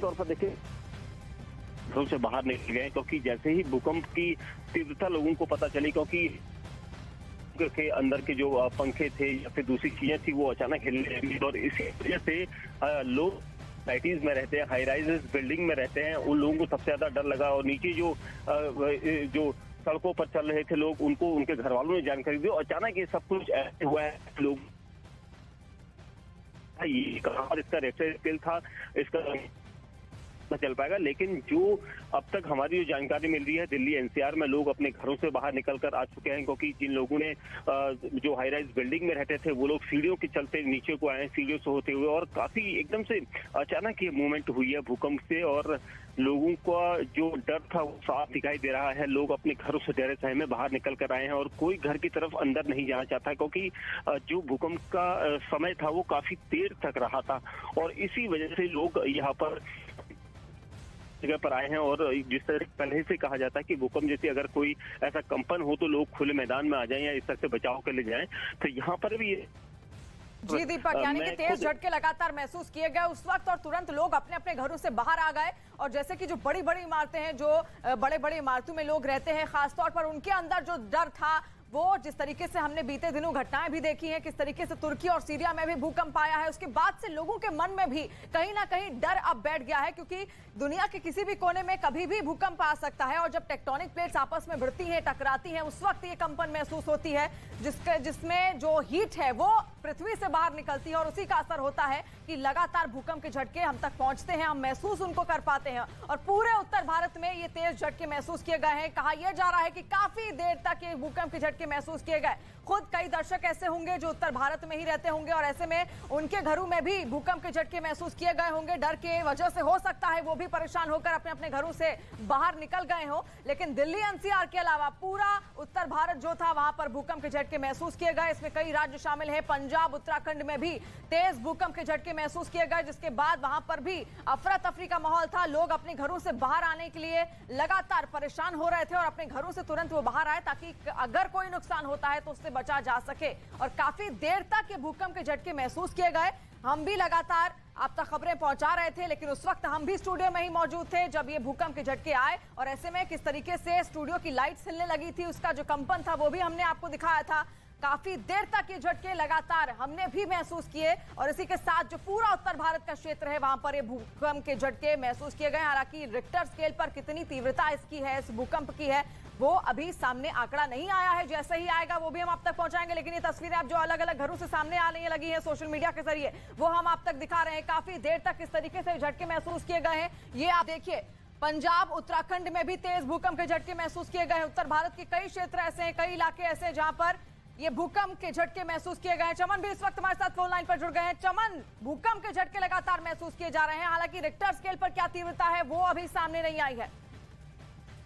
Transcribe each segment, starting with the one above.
तौर पर देखिए घरों से बाहर निकल गए, क्योंकि जैसे ही भूकंप की तीव्रता लोगों को पता चली, क्योंकि के अंदर के जो पंखे थे या फिर दूसरी चीजें थी वो अचानक हिलने लगी, और इसी वजह से लोग सोसाइटीज में रहते हैं, हाई राइज बिल्डिंग में रहते हैं, उन लोगों को सबसे ज्यादा डर लगा। और नीचे जो सड़कों पर चल रहे थे लोग, उनको उनके घर वालों ने जानकारी दी। अचानक ये सब कुछ ऐसे हुआ है, लोग ये कहाँ पर इसका रेक्टर स्केल था, इसका चल पाएगा। लेकिन जो अब तक हमारी जो जानकारी मिल रही है, दिल्ली एनसीआर में लोग अपने घरों से बाहर निकल कर आ चुके हैं, क्योंकि जिन लोगों ने जो हाई राइज बिल्डिंग में रहते थे वो लोग सीढ़ियों के चलते नीचे को आए, सीढ़ियों से होते हुए, और काफी एकदम से अचानक ये मूवमेंट हुई है भूकंप से, और लोगों का जो डर था वो साफ दिखाई दे रहा है। लोग अपने घरों से डरे सहमे में बाहर निकल कर आए हैं, और कोई घर की तरफ अंदर नहीं जाना चाहता, क्योंकि जो भूकंप का समय था वो काफी देर तक रहा था, और इसी वजह से लोग यहाँ पर जगह पर आए हैं। और जिस तरह पहले से कहा जाता है कि भूकंप जैसे अगर कोई ऐसा कंपन हो तो लोग खुले मैदान में आ जाएं या इस तरह से बचाव के लिए जाएं, तो यहाँ पर भी जी दीपक, यानी कि तेज झटके लगातार महसूस किए गए उस वक्त, और तुरंत लोग अपने अपने घरों से बाहर आ गए। और जैसे कि जो बड़ी बड़ी इमारतें हैं, जो बड़े बड़े इमारतों में लोग रहते हैं, खासतौर पर उनके अंदर जो डर था, वो जिस तरीके से हमने बीते दिनों घटनाएं भी देखी हैं, किस तरीके से तुर्की और सीरिया में भी भूकंप आया है, उसके बाद से लोगों के मन में भी कहीं ना कहीं डर अब बैठ गया है, क्योंकि दुनिया के किसी भी कोने में कभी भी भूकंप आ सकता है। और जब टेक्टोनिक प्लेट्स आपस में भिड़ती हैं, टकराती हैं, उस वक्त ये कंपन महसूस होती है, जिसमें जो हीट है वो पृथ्वी से बाहर निकलती है, और उसी का असर होता है कि लगातार भूकंप के झटके हम तक पहुंचते हैं, हम महसूस उनको कर पाते हैं। और पूरे उत्तर भारत में ये तेज झटके महसूस किए गए हैं। कहा यह जा रहा है कि काफी देर तक ये भूकंप के झटके महसूस किए गए। खुद कई दर्शक ऐसे होंगे जो उत्तर भारत में ही रहते होंगे, और ऐसे में उनके घरों में भी भूकंप के झटके महसूस किए गए होंगे। डर के वजह से हो सकता है वो भी परेशान होकर अपने अपने घरों से बाहर निकल गए हो। लेकिन दिल्ली एनसीआर के अलावा पूरा उत्तर भारत जो था, वहां पर भूकंप के झटके महसूस किए गए। इसमें कई राज्य शामिल है, पंजाब, उत्तराखंड में भी तेज भूकंप के झटके महसूस किए गए, जिसके बाद वहां पर भी अफरा तफरी का माहौल था। लोग अपने घरों से बाहर आने के लिए लगातार परेशान हो रहे थे, और अपने घरों से तुरंत वो बाहर आए ताकि अगर कोई नुकसान होता है तो उससे बचा जा सके। और काफी देर तक ये भूकंप के झटके महसूस किए गए। हम भी लगातार आप तक खबरें पहुंचा रहे थे, लेकिन उस वक्त हम भी स्टूडियो में ही मौजूद थे जब ये भूकंप के झटके आए, और ऐसे में किस तरीके से स्टूडियो की लाइट्स हिलने लगी थी, उसका जो कंपन था वो भी हमने आपको दिखाया था। काफी देर तक ये झटके लगातार हमने भी महसूस किए, और इसी के साथ जो पूरा उत्तर भारत का क्षेत्र है वहां पर ये भूकंप के झटके महसूस किए गए। हालांकि रिक्टर स्केल पर कितनी तीव्रता इसकी है, इस भूकंप की है, वो अभी सामने आंकड़ा नहीं आया है। जैसे ही आएगा वो भी हम आप तक पहुंचाएंगे। लेकिन ये तस्वीरें आप जो अलग अलग घरों से सामने आने लगी है सोशल मीडिया के जरिए, वो हम आप तक दिखा रहे हैं। काफी देर तक इस तरीके से झटके महसूस किए गए हैं। ये आप देखिए, पंजाब, उत्तराखंड में भी तेज भूकंप के झटके महसूस किए गए हैं। उत्तर भारत के कई क्षेत्र ऐसे हैं, कई इलाके ऐसे हैं जहां पर ये भूकंप के झटके महसूस किए गए हैं। चमन भी इस वक्त हमारे साथ फोन लाइन पर जुड़ गए हैं। चमन, भूकंप के झटके लगातार महसूस किए जा रहे हैं, हालांकि रिक्टर स्केल पर क्या तीव्रता है वो अभी सामने नहीं आई है।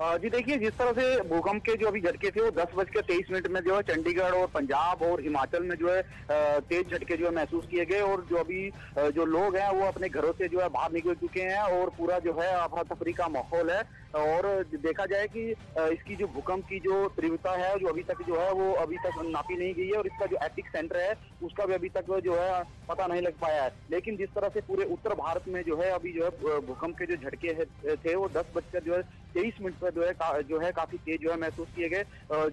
जी देखिए, जिस तरह से भूकंप के जो अभी झटके थे वो 10:23 में जो है चंडीगढ़ और पंजाब और हिमाचल में जो है तेज झटके जो है महसूस किए गए, और जो अभी जो लोग हैं वो अपने घरों से जो है बाहर निकल चुके हैं, और पूरा जो है अफरा तफरी का माहौल है। और देखा जाए कि इसकी जो भूकंप की जो तीव्रता है जो अभी तक जो है वो अभी तक नापी नहीं गई है, और इसका जो एपिक सेंटर है उसका भी अभी तक जो है पता नहीं लग पाया है। लेकिन जिस तरह से पूरे उत्तर भारत में जो है अभी जो है भूकंप के जो झटके थे वो 10:23 पर जो है काफी तेज जो है महसूस किए गए।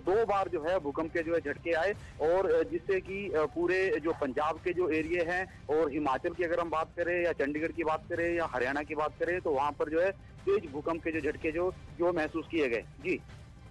2 बार जो है भूकंप के जो है झटके आए, और जिससे कि पूरे जो पंजाब के जो एरिया हैं और हिमाचल की अगर हम बात करें, या चंडीगढ़ की बात करें, या हरियाणा की बात करें, तो वहां पर जो है तेज भूकंप के जो झटके जो महसूस किए गए।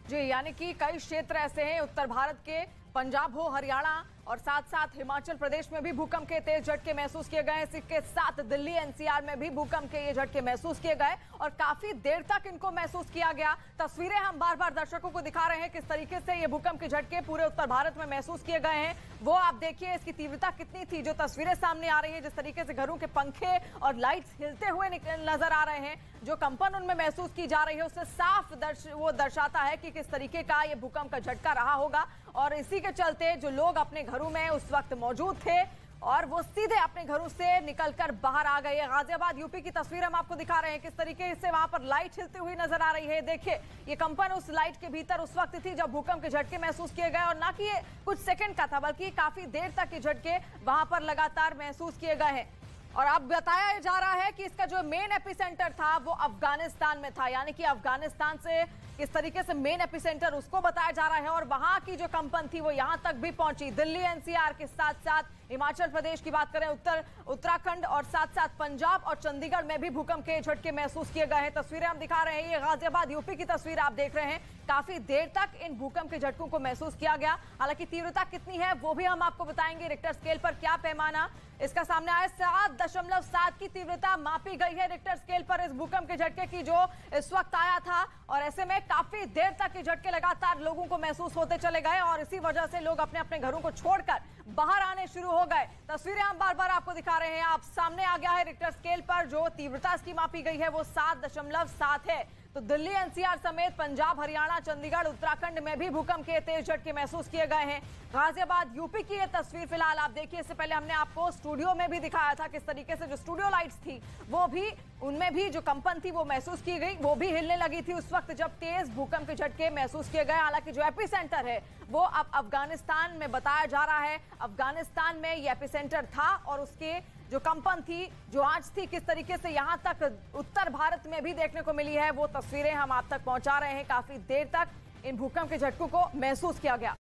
जी, यानी कि कई क्षेत्र ऐसे हैं उत्तर भारत के, पंजाब हो, हरियाणा और साथ साथ हिमाचल प्रदेश में भी भूकंप के तेज झटके महसूस किए गए। इसी के साथ दिल्ली एनसीआर में भी भूकंप के ये झटके महसूस किए गए, और काफी देर तक इनको महसूस किया गया। तस्वीरें हम बार बार दर्शकों को दिखा रहे हैं किस तरीके से ये भूकंप के झटके पूरे उत्तर भारत में महसूस किए गए हैं। वो आप देखिए इसकी तीव्रता कितनी थी, जो तस्वीरें सामने आ रही है, जिस तरीके से घरों के पंखे और लाइट्स हिलते हुए नजर आ रहे हैं, जो कंपन उनमें महसूस की जा रही है, उससे साफ वो दर्शाता है कि किस तरीके का ये भूकंप का झटका रहा होगा। और इसी के चलते जो लोग अपने घरों में उस वक्त मौजूद थे, और वो सीधे अपने घरों से निकलकर बाहर आ गए। गाजियाबाद यूपी की तस्वीर हम आपको दिखा रहे हैं, किस तरीके से वहां पर लाइट हिलती हुई नजर आ रही है। देखिए, ये कंपन उस लाइट के भीतर उस वक्त थी जब भूकंप के झटके महसूस किए गए, और ना कि ये कुछ सेकंड का था, बल्कि काफी देर तक ये झटके वहां पर लगातार महसूस किए गए हैं। और अब बताया जा रहा है कि इसका जो मेन एपिसेंटर था वो अफगानिस्तान में था, यानी कि अफगानिस्तान से किस तरीके से मेन एपिसेंटर उसको बताया जा रहा है और वहां की जो कंपन थी वो यहां तक भी पहुंची। दिल्ली एनसीआर के साथ साथ हिमाचल प्रदेश की बात करें, उत्तराखंड और साथ साथ पंजाब और चंडीगढ़ में भी भूकंप के झटके महसूस किए गए हैं। तस्वीरें हम दिखा रहे हैं, ये गाजियाबाद यूपी की तस्वीर आप देख रहे हैं। काफी देर तक इन भूकंप के झटकों को महसूस किया गया। हालांकि तीव्रता कितनी है वो भी हम आपको बताएंगे। रिक्टर स्केल पर क्या पैमाना इसका सामने आया, 7.7 की तीव्रता मापी गई है रिक्टर स्केल पर इस भूकंप के झटके की जो इस वक्त आया था। और ऐसे में काफी देर तक ये झटके लगातार लोगों को महसूस होते चले गए और इसी वजह से लोग अपने अपने घरों को छोड़कर बाहर आने शुरू हो गए। तस्वीरें हम बार बार आपको दिखा रहे हैं, आप सामने आ गया है रिक्टर स्केल पर जो तीव्रता इसकी मापी गई है वो 7.7 है। तो दिल्ली एनसीआर समेत पंजाब, हरियाणा, चंडीगढ़, उत्तराखंड में भी भूकंप के तेज झटके महसूस किए गए हैं। गाजियाबाद यूपी की ये तस्वीर फिलहाल आप देखिए। इससे पहले हमने आपको स्टूडियो में भी दिखाया था किस तरीके से जो स्टूडियो लाइट्स थी वो भी, उनमें भी जो कंपन थी वो महसूस की गई, वो भी हिलने लगी थी उस वक्त जब तेज भूकंप के झटके महसूस किए गए। हालांकि जो एपिसेंटर है वो अब अफगानिस्तान में बताया जा रहा है। अफगानिस्तान में ये एपिसेंटर था और उसके जो कंपन थी, जो आंच थी, किस तरीके से यहां तक उत्तर भारत में भी देखने को मिली है वो तस्वीरें हम आप तक पहुंचा रहे हैं। काफी देर तक इन भूकंप के झटकों को महसूस किया गया।